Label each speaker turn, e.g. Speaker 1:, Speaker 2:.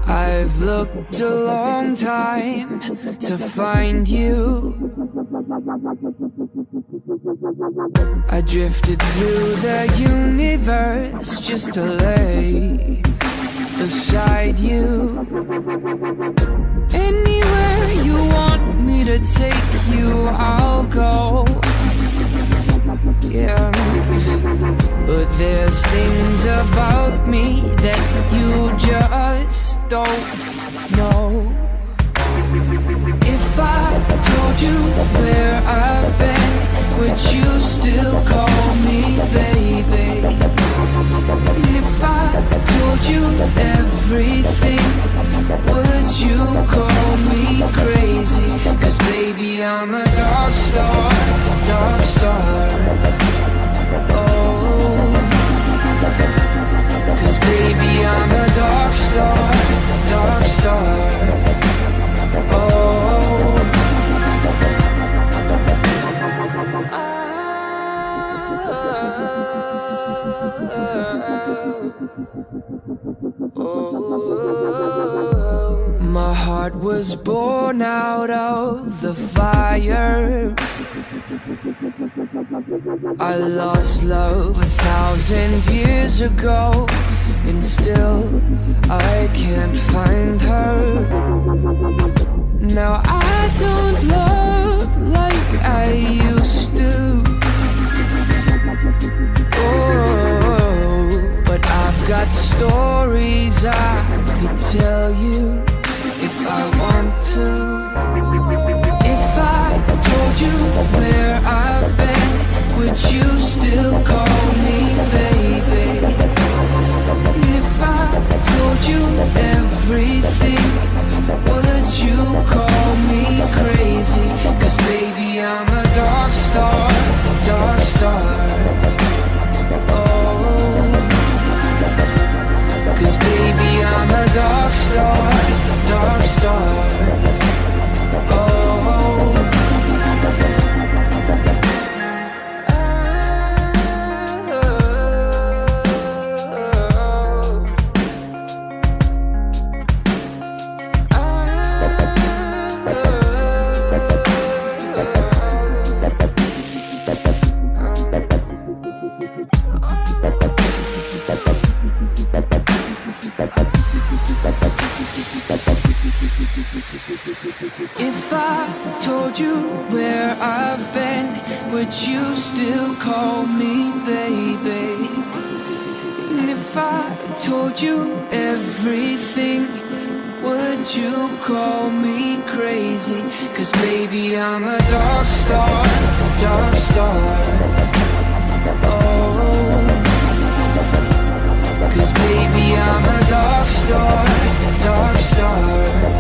Speaker 1: I've looked a long time to find you. I drifted through the universe just to lay beside you. Anywhere you want me to take you, I'll go. Yeah, but there's things about me that you just don't know. If I told you where I've been, would you still call me baby? And if I told you everything, would you call me crazy? 'Cause baby, I'm a dark star, dark star. Oh, 'cause baby, I'm a dark star, dark star. Oh, my heart was born out of the fire. I lost love 1,000 years ago, and still I can't find her. Now I don't love like I used to. Oh, but I've got stories I could tell you if I want to. If I told you where I've been, would you still call me baby? And if I told you everything, would you call me crazy? 'Cause baby, I'm a dark star, dark star. Oh, 'cause baby, I'm a dark star, dark star. Oh, if I told you where I've been, would you still call me baby? And if I told you everything, would you call me crazy? 'Cause baby, I'm a dark star, dark star. Oh, 'cause baby, I'm a dark star, dark star.